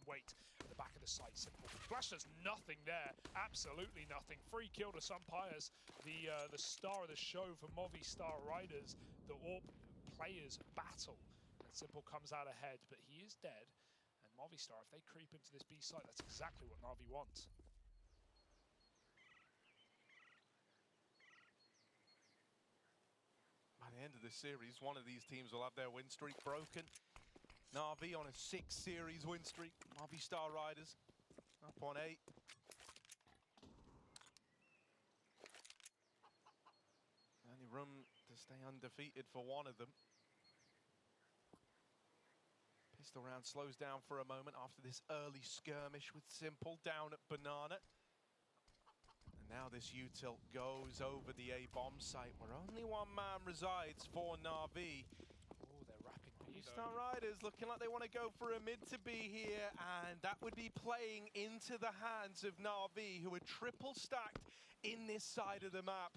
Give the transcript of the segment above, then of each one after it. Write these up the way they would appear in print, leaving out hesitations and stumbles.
wait at the back of the site. Simple. Flash does nothing there. Absolutely nothing. Free kill to Sumpires, the star of the show for Movistar Riders. The AWP players battle. And Simple comes out ahead, but he is dead. And Movistar, if they creep into this B site, that's exactly what NaVi wants. By the end of this series, one of these teams will have their win streak broken. NaVi on a 6-series win streak. Movistar Riders up on 8. Only room to stay undefeated for one of them. Pistol round slows down for a moment after this early skirmish with Simple down at Banana. And now this util goes over the A bomb site where only one man resides for NaVi. Oh, they're wrapping B. Movistar Riders looking like they want to go for a mid to B here, and that would be playing into the hands of NaVi, who are triple stacked in this side of the map.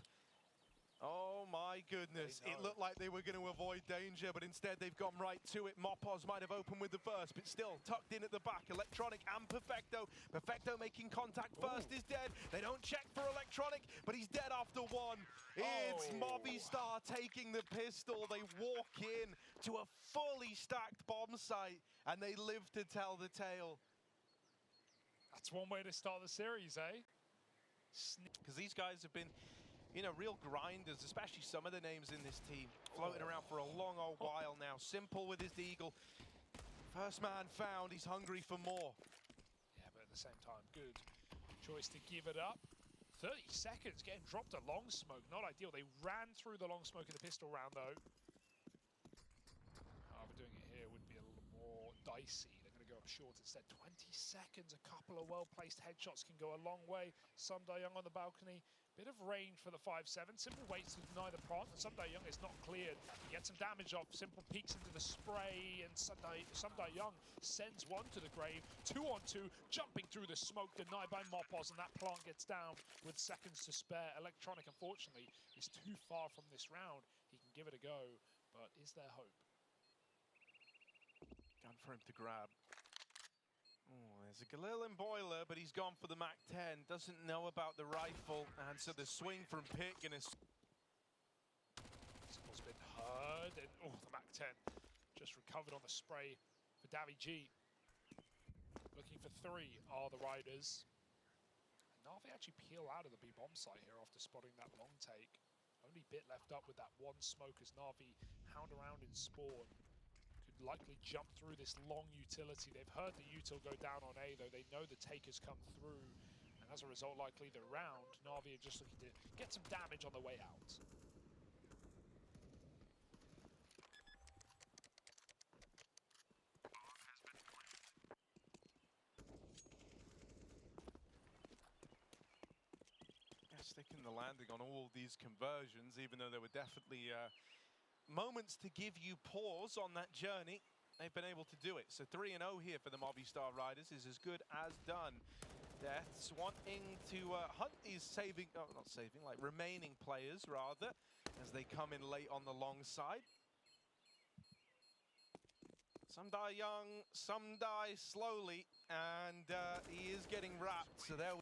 Oh my goodness, it looked like they were going to avoid danger, but instead they've gone right to it. Mopos might have opened with the first, but still tucked in at the back. Electronic and Perfecto. Perfecto making contact first is dead. They don't check for Electronic, but he's dead after one. It's Movistar taking the pistol. They walk in to a fully stacked bomb site, and they live to tell the tale. That's one way to start the series, eh? Because these guys have been, you know, real grinders, especially some of the names in this team, floating around for a long old while now. Simple with his deagle. First man found, he's hungry for more. Yeah, but at the same time, good choice to give it up. 30 seconds, getting dropped a long smoke, not ideal. They ran through the long smoke in the pistol round, though. However, doing it here would be a little more dicey. They're going to go up short instead. 20 seconds, a couple of well-placed headshots can go a long way. Sumda Young on the balcony. Bit of range for the 5-7. Simple waits to deny the plant, and Sumda Young is not cleared. He gets some damage off. Simple peeks into the spray, and Sumda Young sends one to the grave. 2-on-2, jumping through the smoke, denied by Mopos, and that plant gets down with seconds to spare. Electronic, unfortunately, is too far from this round. He can give it a go, but is there hope? Gun for him to grab. Oh, there's a Galil and Boiler, but he's gone for the MAC-10. Doesn't know about the rifle, and so the swing from Pitt gonna... Simple's been heard, and oh, the MAC-10 just recovered on the spray for Davy G. Looking for 3 are the Riders. And NaVi actually peel out of the B bomb site here after spotting that long take. Only bit left up with that one smoke as NaVi hound around in spawn. Could likely jump through this long utility. They've heard the util go down on A, though. They know the take has come through, and as a result, likely the round. NaVi are just looking to get some damage on the way out. Yeah, sticking the landing on all these conversions, even though there were definitely moments to give you pause on that journey. They've been able to do it. So 3-0 here for the Movistar Riders is as good as done. Deaths wanting to hunt these remaining players rather, as they come in late on the long side. Some die young, some die slowly, and he is getting wrapped. So there.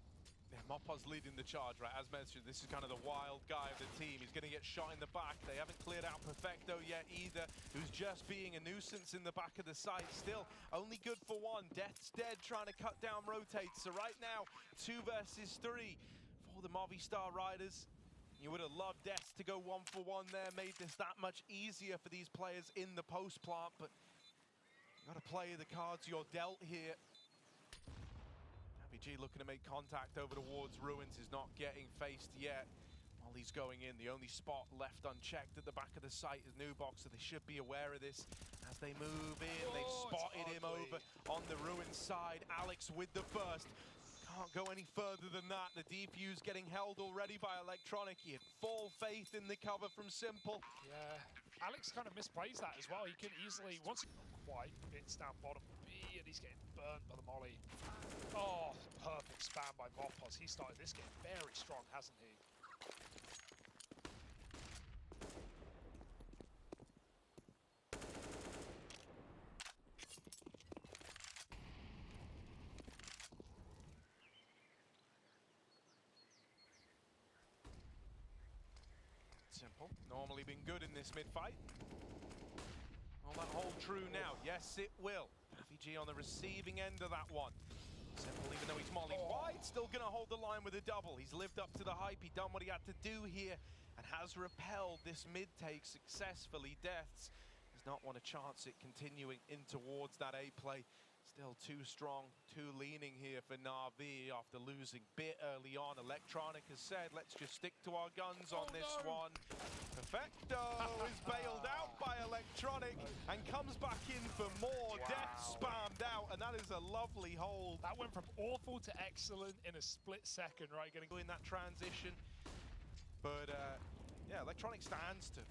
Yeah, Mopos leading the charge, right? As mentioned, this is kind of the wild guy of the team. He's going to get shot in the back. They haven't cleared out Perfecto yet either, who's just being a nuisance in the back of the site. Still, only good for one. Death's dead, trying to cut down rotates. So right now, 2 versus 3 for the Movistar Riders. You would have loved Death to go 1 for 1 there, made this that much easier for these players in the post plant, but you got to play the cards you're dealt here. G looking to make contact over towards Ruins, is not getting faced yet. While he's going in, the only spot left unchecked at the back of the site is Nubox, so they should be aware of this as they move in. They've spotted him over on the Ruins side. Alex with the burst. Can't go any further than that. The defuse getting held already by Electronic. He had full faith in the cover from Simple. Yeah, Alex kind of misplays that as well. He can easily, once he quite gets down bottom B, and he's getting burnt by the molly. Oh, perfect spam by Mopos. He started this game very strong, hasn't he? Simple, normally been good in this mid-fight. Will that hold true now? Yes, it will. NaVi on the receiving end of that one. Simple, even though he's mollied wide, still going to hold the line with a double. He's lived up to the hype. He done what he had to do here and has repelled this mid-take successfully. Deaths does not want to chance it continuing in towards that A play. Still too strong, too leaning here for NaVi after losing bit early on. Electronic has said, let's just stick to our guns on this one. Perfecto is bailed out by Electronic and comes back in for more. Wow. Death spammed out, and that is a lovely hold. That went from awful to excellent in a split second, right? Getting In that transition. But yeah, Electronic stands to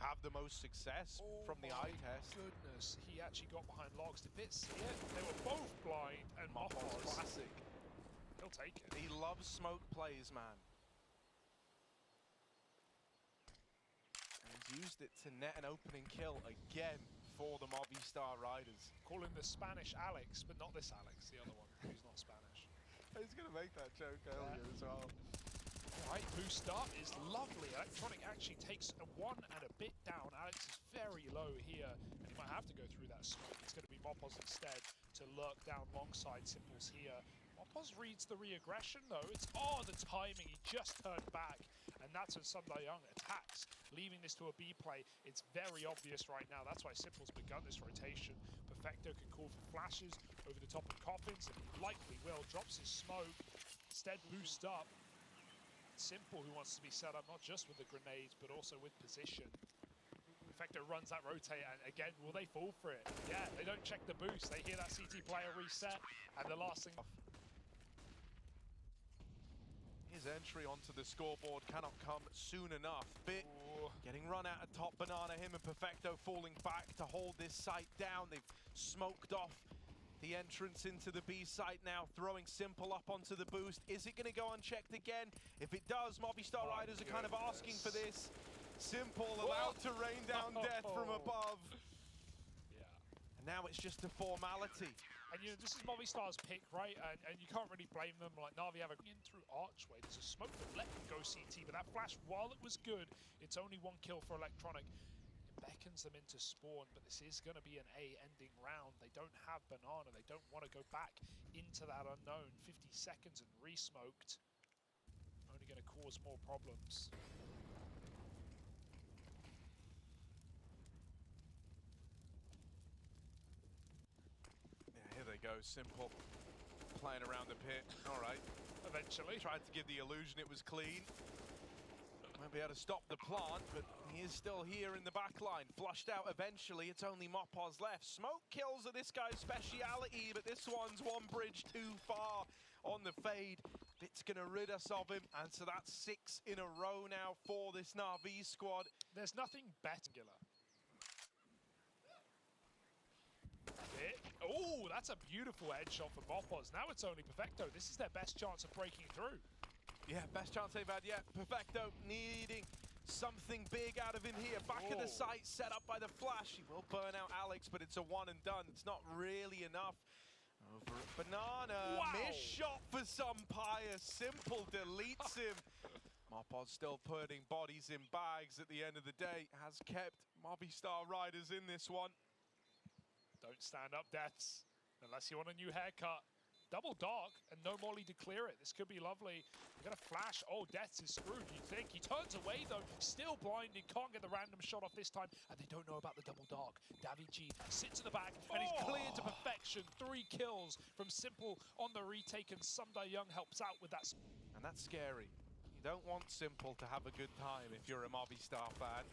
have the most success from the eye test. Goodness, he actually got behind logs. Did Bit see it? They were both blind, and Mopoz classic. He'll take it. He loves smoke plays, man. And he's used it to net an opening kill again for the Movistar Riders. Call him the Spanish Alex, but not this Alex, the other one, who's not Spanish. I was going to make that joke earlier as well. Right, boost up is lovely. Electronic actually takes a one and a bit down. Alex is very low here, and he might have to go through that smoke. It's going to be Mopoz instead to lurk down alongside Simples here. Mopoz reads the re-aggression though. It's the timing. He just turned back, and that's when Young attacks, leaving this to a B play. It's very obvious right now. That's why Simple's begun this rotation. Perfecto can call for flashes over the top of Coffins, and he likely will. Drops his smoke. Instead, boost up. Simple, who wants to be set up not just with the grenades, but also with position. Perfecto runs that rotate, and again, will they fall for it? Yeah, they don't check the boost. They hear that CT player reset, and the last thing... His entry onto the scoreboard cannot come soon enough. Bit getting run out of top banana, him and Perfecto falling back to hold this site down. They've smoked off the entrance into the B site now, throwing Simple up onto the boost. Is it going to go unchecked again? If it does, Movistar Riders are kind of asking for this. Simple allowed to rain down death from above. Yeah. And now it's just a formality. And you know, this is Movistar's pick, right? And you can't really blame them. Like, NaVi have a in through Archway. There's a smoke that let them go CT, but that flash, while it was good, it's only one kill for Electronic. Beckons them into spawn, but this is going to be an A ending round. They don't have banana. They don't want to go back into that unknown. 50 seconds and re-smoked. Only going to cause more problems. Yeah, here they go. Simple playing around the pit. All right. Eventually. Tried to give the illusion it was clean. Won't be able to stop the plant, but he is still here in the back line. Flushed out eventually, it's only Mopoz left. Smoke kills are this guy's speciality, but this one's one bridge too far on the fade. Bit's gonna rid us of him, and so that's 6 in a row now for this NaVi squad. There's nothing better. Oh, that's a beautiful headshot for Mopoz. Now it's only Perfecto. This is their best chance of breaking through. Yeah, best chance they've had yet. Perfecto needing something big out of him here. Back of the site, set up by the flash. He will burn out Alex, but it's a one and done. It's not really enough. Over at Banana. Wow. Miss shot for Sumpire. Simple deletes him. Mopoz still putting bodies in bags at the end of the day. Has kept Movistar Riders in this one. Don't stand up, Deaths, unless you want a new haircut. Double dark and no molly to clear it. This could be lovely. We're gonna flash. Oh, Deaths is screwed, you think. He turns away though, still blinded, can't get the random shot off this time, and they don't know about the double dark. NaVi sits in the back and he's cleared to perfection. 3 kills from Simple on the retake, and Young helps out with that. And that's scary. You don't want Simple to have a good time if you're a Movistar fan.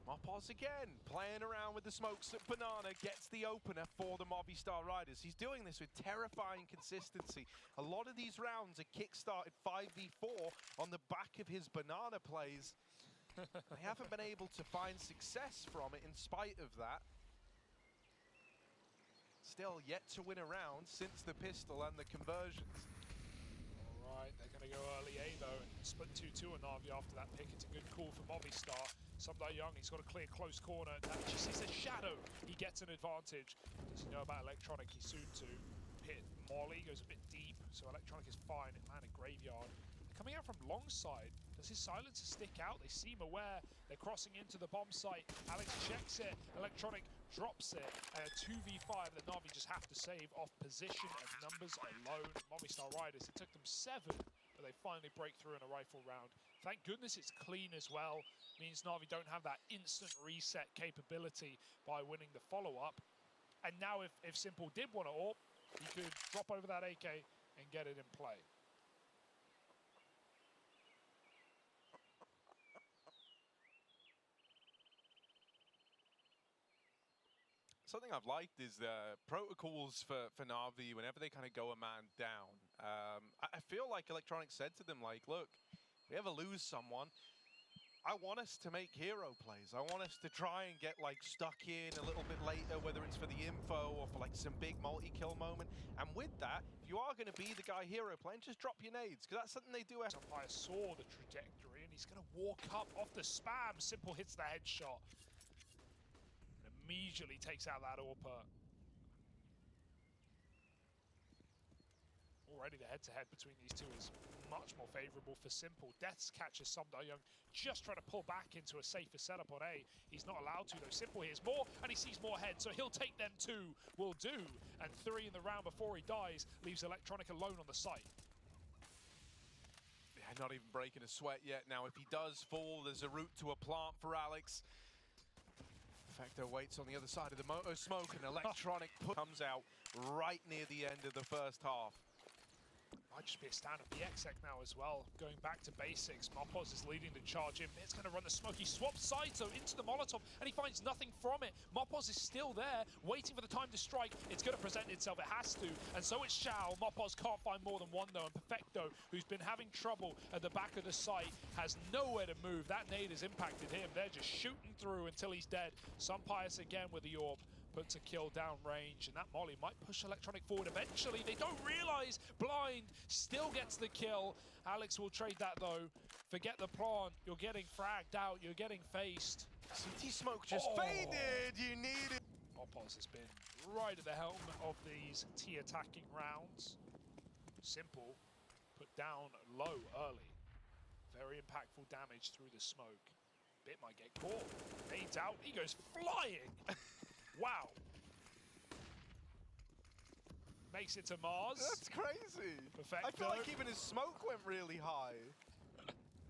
Mopoz again, playing around with the smokes at Banana, gets the opener for the Movistar Riders. He's doing this with terrifying consistency. A lot of these rounds are kick-started 5v4 on the back of his Banana plays. They haven't been able to find success from it in spite of that. Still yet to win a round since the pistol and the conversions. All right, they're going to go early A though, and split 2-2 on NaVi after that pick. It's a good call for Movistar. Young, he's got a clear close corner. NaVi sees a shadow. He gets an advantage. Does he know about Electronic? He's soon to hit Molly, goes a bit deep, so Electronic is fine. It landed Graveyard. Coming out from long side, Does his silencer stick out? They seem aware. They're crossing into the bomb site. Alex checks it. Electronic drops it. And a 2v5 that NaVi just have to save off position and numbers alone. Movistar Riders, it took them 7, but they finally break through in a rifle round. Thank goodness it's clean as well. Means NaVi don't have that instant reset capability by winning the follow-up. And now if Simple did want to AWP, he could drop over that AK and get it in play. Something I've liked is the protocols for NaVi whenever they kind of go a man down. I feel like Electronic said to them, like, look, if we ever lose someone, I want us to make hero plays. I want us to try and get, like, stuck in a little bit later, whether it's for the info or for, like, some big multi-kill moment. And with that, if you are going to be the guy hero playing, just drop your nades, because that's something they do. Umpire saw the trajectory, and he's going to walk up off the spam. Simple hits the headshot. Immediately takes out that AWPer. Already the head-to-head between these two is much more favorable for Simple. Death's catches Young just trying to pull back into a safer setup on A. He's not allowed to though. Simple hears more and he sees more heads, so he'll take them 2, will do. And 3 in the round before he dies, leaves Electronic alone on the site. Yeah, not even breaking a sweat yet. Now, if he does fall, there's a route to a plant for Alex. Perfecto waits on the other side of the motor smoke, and Electronic comes out right near the end of the first half. Might just be a stand of the exec now as well. Going back to basics, MAP1 is leading the charge in. It's going to run the smoke. He swaps sides though into the Molotov, and he finds nothing from it. MAP1 is still there, waiting for the time to strike. It's going to present itself. It has to, and so it's Shao. MAP1 can't find more than one though, and Perfecto, who's been having trouble at the back of the site, has nowhere to move. That nade has impacted him. They're just shooting through until he's dead. Pius again with the AWP. Puts a kill down range, and that molly might push Electronic forward eventually. They don't realize Blind still gets the kill. Alex will trade that though. Forget the plant. You're getting fragged out. You're getting faced. CT smoke just faded. You need it. MAP1 has been right at the helm of these T attacking rounds. Simple put down low early. Very impactful damage through the smoke. Bit might get caught. Nades out. He goes flying. Wow. Makes it to Mars. That's crazy. Perfecto. I feel like even his smoke went really high.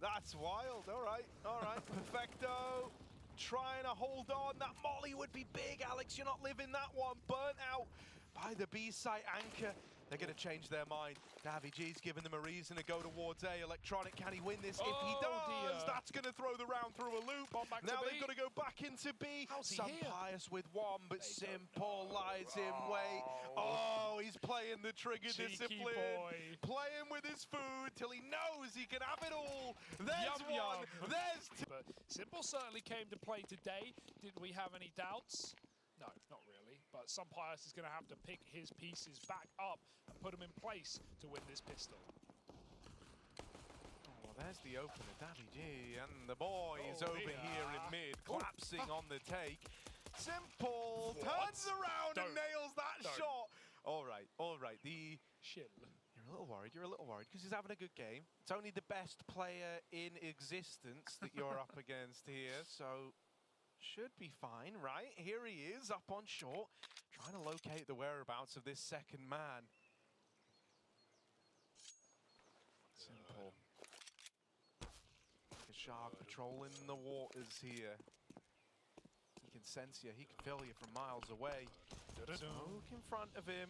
That's wild. All right. All right. Perfecto. Trying to hold on. That molly would be big, Alex. You're not living that one. Burnt out by the B site anchor. They're going to change their mind. NaVi G's giving them a reason to go towards A. Electronic, can he win this? If he does, that's going to throw the round through a loop. Now they've got to go back into B. Pius with 1, but Simple lies in wait. Oh, he's playing the trigger discipline. Playing with his food till he knows he can have it all. There's one. There's two. But Simple certainly came to play today. Did we have any doubts? No, not really. But Pius is going to have to pick his pieces back up and put them in place to win this pistol. Oh, well, there's the opener, NaVi G, and the boys over here in mid, collapsing on the take. Simple turns around and nails that shot. All right, the... Chill. You're a little worried because he's having a good game. It's only the best player in existence that you're up against here, so... should be fine, right? Here he is, up on short, trying to locate the whereabouts of this second man. Simple. A shark patrolling the waters here. He can sense you, he can feel you from miles away. Smoke in front of him.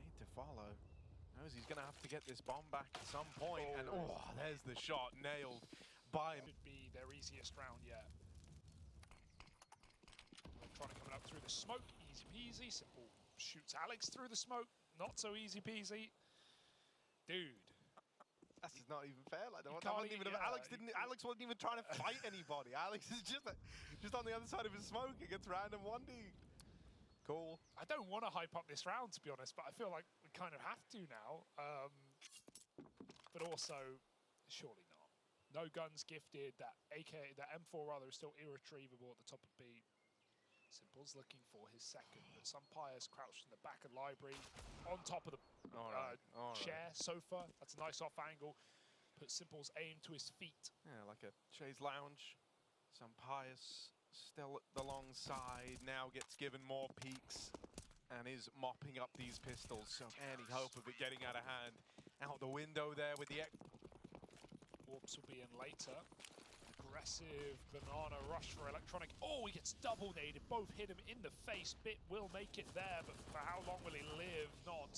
Need to follow. Knows he's gonna have to get this bomb back at some point. And there's the shot, nailed. By him. Should be their easiest round yet. Electronic coming up through the smoke, easy peasy. Simple shoots Alex through the smoke, not so easy peasy. Dude. This is not even fair. Like, Alex wasn't even trying to fight anybody. Alex is just on the other side of his smoke against random 1D. Cool. I don't want to hype up this round, to be honest, but I feel like we kind of have to now. But also, surely not. No guns gifted. That AK, that M4 rather, is still irretrievable at the top of B. Simple's looking for his second, but Sumpire's crouched in the back of the library, on top of the chair, sofa. That's a nice off angle. Put Simple's aim to his feet. Yeah, like a chaise lounge. Some Pius still at the long side, now gets given more peeks and is mopping up these pistols. So any hope of it getting out of hand. Out the window there with the... Warps will be in later. Aggressive banana rush for Electronic. Oh, he gets double naded. Both hit him in the face. Bit will make it there, but for how long will he live? Not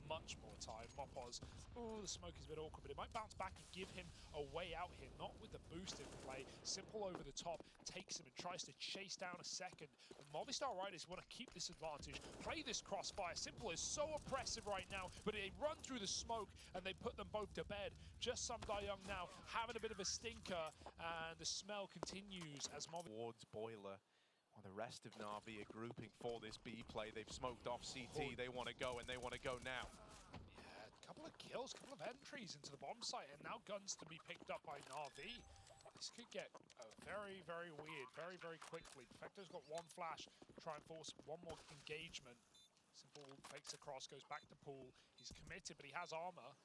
much more time. Mopos, oh, the smoke is a bit awkward, but it might bounce back and give him a way out here. Not with the boost in play. Simple over the top, takes him and tries to chase down a second. The Movistar Riders want to keep this advantage, play this crossfire. Simple is so oppressive right now, but they run through the smoke and they put them both to bed. Just some Young now having a bit of a stinker, and the smell continues as Movistar towards Boiler. While the rest of NaVi are grouping for this B play. They've smoked off CT. They want to go, and they want to go now. Yeah, a couple of kills, a couple of entries into the bomb site, and now guns to be picked up by NaVi. This could get very, very weird, very, very quickly. Perfecto's got one flash, try and force one more engagement. Simple fakes across, goes back to Pool. He's committed, but he has armor.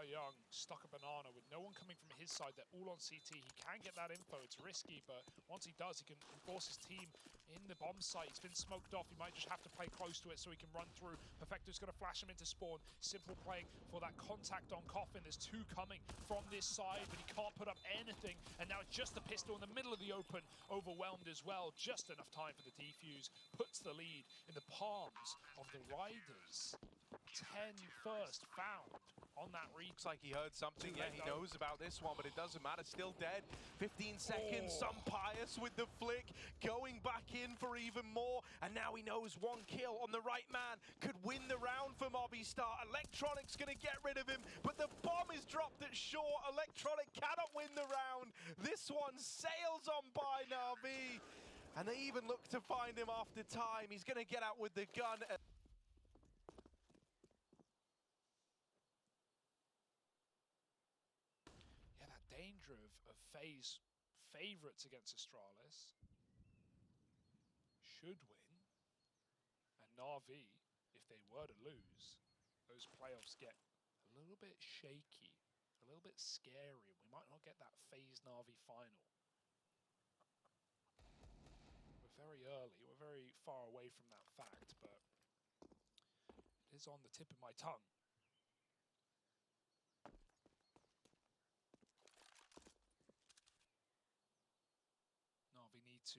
Young stuck a banana with no one coming from his side. They're all on CT. He can get that info. It's risky, but once he does, he can force his team in the bomb site. He's been smoked off. He might just have to play close to it so he can run through. Perfecto's going to flash him into spawn. Simple playing for that contact on Coffin. There's two coming from this side, but he can't put up anything. And now it's just the pistol in the middle of the open, overwhelmed as well. Just enough time for the defuse. Puts the lead in the palms of the Riders. 10 first found on that read. Looks like he heard something. Yeah, he knows about this one, but it doesn't matter. Still dead. 15 seconds. Some Pius with the flick, going back in for even more. And now he knows one kill on the right man could win the round for Movistar. Electronic's going to get rid of him, but the bomb is dropped at short. Electronic cannot win the round. This one sails on by NaVi. And they even look to find him after time. He's going to get out with the gun. Danger of Faze favourites against Astralis should win, and NaVi, if they were to lose, those playoffs get a little bit shaky, a little bit scary. We might not get that Faze NaVi final. We're very early, we're very far away from that fact, but it is on the tip of my tongue.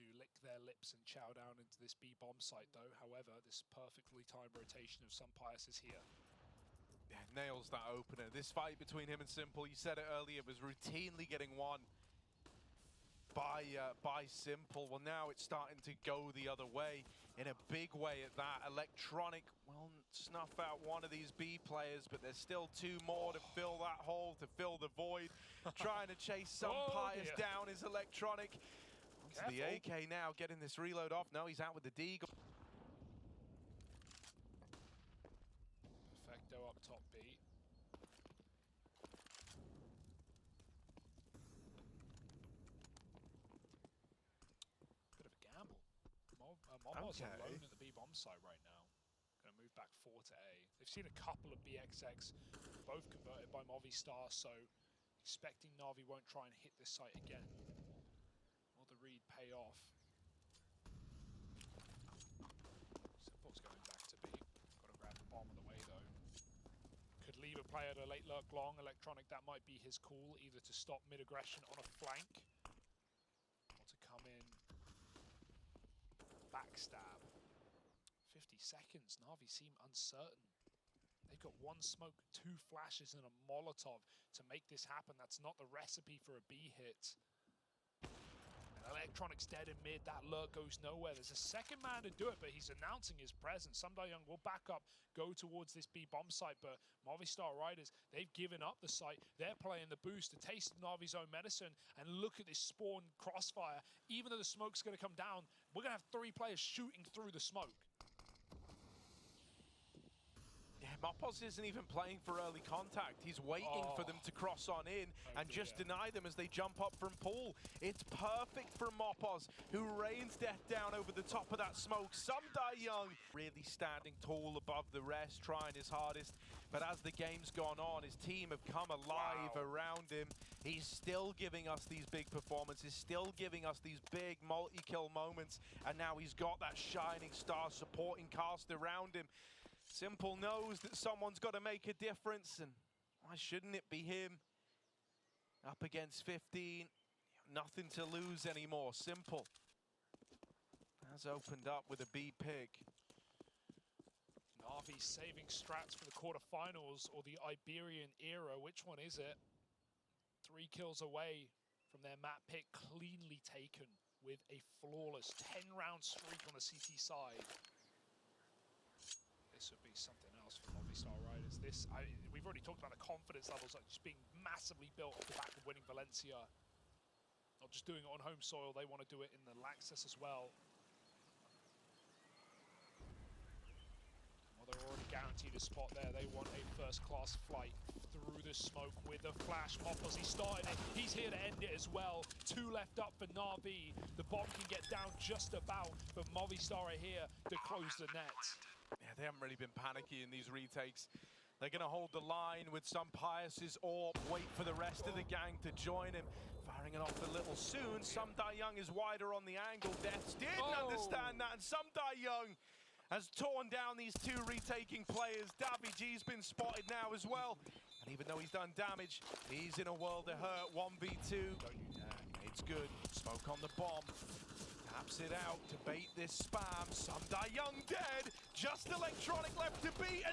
To lick their lips and chow down into this B bomb site though. However, this perfectly timed rotation of some Pius is here. Yeah, nails that opener. This fight between him and Simple, you said it earlier, was routinely getting won by Simple. Well, now it's starting to go the other way in a big way at that. Electronic will snuff out one of these B players, but there's still two more to fill that hole, to fill the void. Trying to chase some Pius down is Electronic. To the AK now, getting this reload off. No, he's out with the Deagle. Perfecto up top B. Bit of a gamble. Momo's alone at the B bomb site right now. Going to move back 4 to A. They've seen a couple of BXX, both converted by Movistar, so expecting NaVi won't try and hit this site again. Read pay off. Simple's going back to B. Got to grab the bomb on the way though. Could leave a player to late lurk long. Electronic, that might be his call, either to stop mid-aggression on a flank or to come in backstab. 50 seconds. NaVi seem uncertain. They've got one smoke, 2 flashes and a Molotov to make this happen. That's not the recipe for a B hit. Electronic's dead in mid, that lurk goes nowhere. There's a second man to do it, but he's announcing his presence. Young will back up, go towards this B bomb site, but Movistar Riders, they've given up the site. They're playing the boost, a taste of NaVi's own medicine, and look at this spawn crossfire. Even though the smoke's gonna come down, we're gonna have 3 players shooting through the smoke. Yeah, Mopos isn't even playing for early contact. He's waiting for them to cross on in and just deny them as they jump up from pool. It's perfect for Mopos, who rains death down over the top of that smoke. Some die young, really standing tall above the rest, trying his hardest. But as the game's gone on, his team have come alive around him. He's still giving us these big performances, still giving us these big multi-kill moments. And now he's got that shining star supporting cast around him. Simple knows that someone's got to make a difference, and why shouldn't it be him? Up against 15, nothing to lose anymore. Simple has opened up with a B pick. NaVi saving strats for the quarterfinals or the Iberian era. Which one is it? 3 kills away from their map pick, cleanly taken with a flawless 10-round streak on the CT side. This would be something else for Movistar Riders. We've already talked about the confidence levels like just being massively built off the back of winning Valencia. Not just doing it on home soil, they want to do it in the Laxus as well. Well, they're already guaranteed a spot there. They want a first-class flight through the smoke with a flash. Mopos, he started it. He's here to end it as well. 2 left up for NaVi. The bomb can get down just about, but Movistar are here to close the net. Yeah, they haven't really been panicky in these retakes. They're going to hold the line with some Pius's orb, wait for the rest of the gang to join him. Firing it off a little soon. Some Die Young is wider on the angle. Deaths didn't understand that, and Some Die Young has torn down these 2 retaking players. Davy G's been spotted now as well. And even though he's done damage, he's in a world of hurt. 1v2. It's good. Smoke on the bomb. Taps it out to bait this spam. Some Die Young dead. Just Electronic left to beat.